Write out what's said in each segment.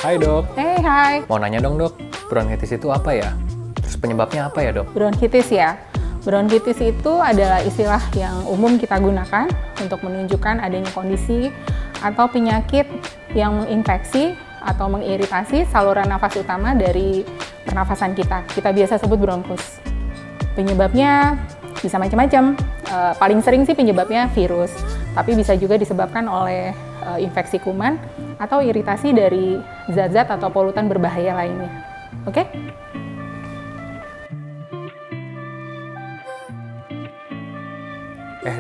Hai dok, Hey, hai. mau nanya dong dok, bronkitis itu apa ya? Terus penyebabnya apa ya dok? Bronkitis ya. Bronkitis itu adalah istilah yang umum kita gunakan untuk menunjukkan adanya kondisi atau penyakit yang menginfeksi atau mengiritasi saluran nafas utama dari pernafasan kita. Kita biasa sebut bronkus. Penyebabnya bisa macam-macam. Paling sering sih penyebabnya virus, tapi bisa juga disebabkan oleh infeksi kuman atau iritasi dari zat-zat atau polutan berbahaya lainnya. Oke?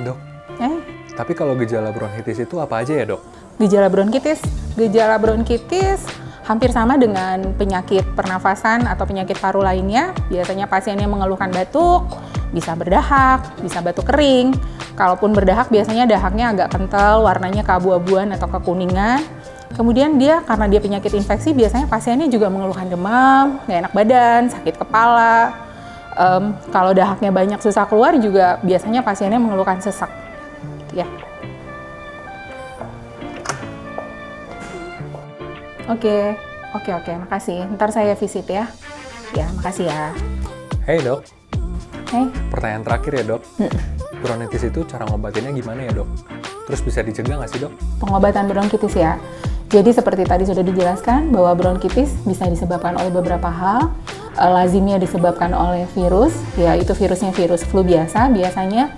Dok, tapi kalau gejala bronkitis itu apa aja ya dok? Gejala bronkitis hampir sama dengan penyakit pernafasan atau penyakit paru lainnya. Biasanya pasiennya mengeluhkan batuk, bisa berdahak, bisa batuk kering. Kalaupun berdahak, biasanya dahaknya agak kental, warnanya keabu-abuan atau kekuningan. Kemudian karena dia penyakit infeksi, biasanya pasiennya juga mengeluhkan demam, nggak enak badan, sakit kepala. Kalau dahaknya banyak susah keluar juga biasanya pasiennya mengeluhkan sesak. Ya. Oke, makasih. Ntar saya visit ya. Ya, makasih ya. Hey dok, Hey. pertanyaan terakhir ya dok. Bronkitis itu cara ngobatinnya gimana ya dok? Terus bisa dicegah nggak sih dok? Pengobatan bronkitis ya. Jadi seperti tadi sudah dijelaskan bahwa bronkitis bisa disebabkan oleh beberapa hal. Lazimnya disebabkan oleh virus, yaitu virusnya virus flu biasa biasanya,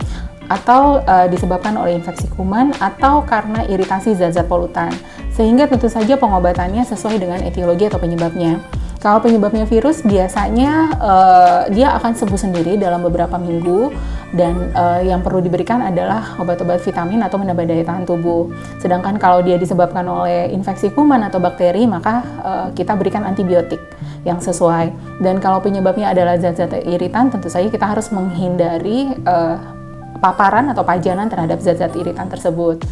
atau disebabkan oleh infeksi kuman atau karena iritasi zat-zat polutan. Sehingga tentu saja pengobatannya sesuai dengan etiologi atau penyebabnya. Kalau penyebabnya virus, biasanya dia akan sembuh sendiri dalam beberapa minggu, dan yang perlu diberikan adalah obat-obat vitamin atau menambah daya tahan tubuh. Sedangkan kalau dia disebabkan oleh infeksi kuman atau bakteri, maka kita berikan antibiotik yang sesuai. Dan kalau penyebabnya adalah zat-zat iritan, tentu saja kita harus menghindari paparan atau pajanan terhadap zat-zat iritan tersebut.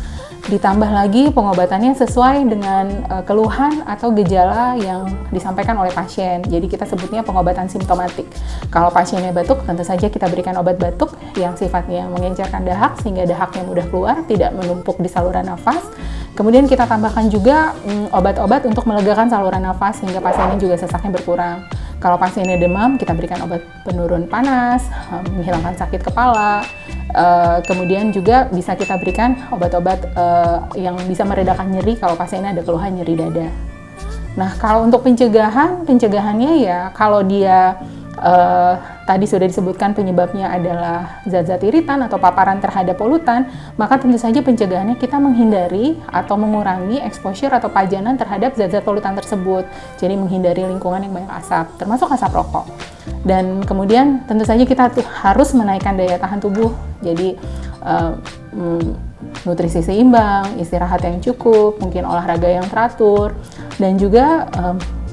Ditambah lagi pengobatannya sesuai dengan keluhan atau gejala yang disampaikan oleh pasien. Jadi kita sebutnya pengobatan simptomatik. Kalau pasiennya batuk, tentu saja kita berikan obat batuk yang sifatnya mengencerkan dahak sehingga dahaknya mudah keluar, tidak menumpuk di saluran nafas. Kemudian kita tambahkan juga obat-obat untuk melegakan saluran nafas sehingga pasiennya juga sesaknya berkurang. Kalau pasiennya demam, kita berikan obat penurun panas, menghilangkan sakit kepala. Kemudian juga bisa kita berikan obat-obat yang bisa meredakan nyeri kalau pasiennya ada keluhan nyeri dada. Nah, kalau untuk pencegahannya ya kalau dia tadi sudah disebutkan penyebabnya adalah zat-zat iritan atau paparan terhadap polutan, maka tentu saja pencegahannya kita menghindari atau mengurangi exposure atau pajanan terhadap zat-zat polutan tersebut. Jadi menghindari lingkungan yang banyak asap, termasuk asap rokok. Dan kemudian tentu saja kita harus menaikkan daya tahan tubuh. Jadi nutrisi seimbang, istirahat yang cukup, mungkin olahraga yang teratur, dan juga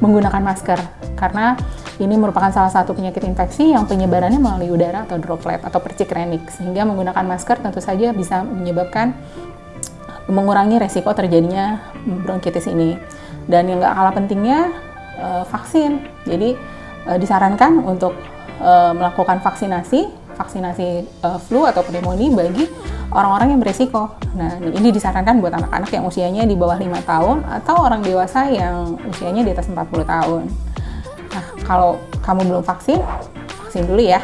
menggunakan masker. Karena ini merupakan salah satu penyakit infeksi yang penyebarannya melalui udara atau droplet atau percik renik. Sehingga menggunakan masker tentu saja bisa menyebabkan mengurangi resiko terjadinya bronkitis ini. Dan yang nggak kalah pentingnya, vaksin. Jadi disarankan untuk melakukan vaksinasi flu atau pneumonia bagi orang-orang yang beresiko. Nah, ini disarankan buat anak-anak yang usianya di bawah 5 tahun atau orang dewasa yang usianya di atas 40 tahun. Nah, kalau kamu belum vaksin dulu ya.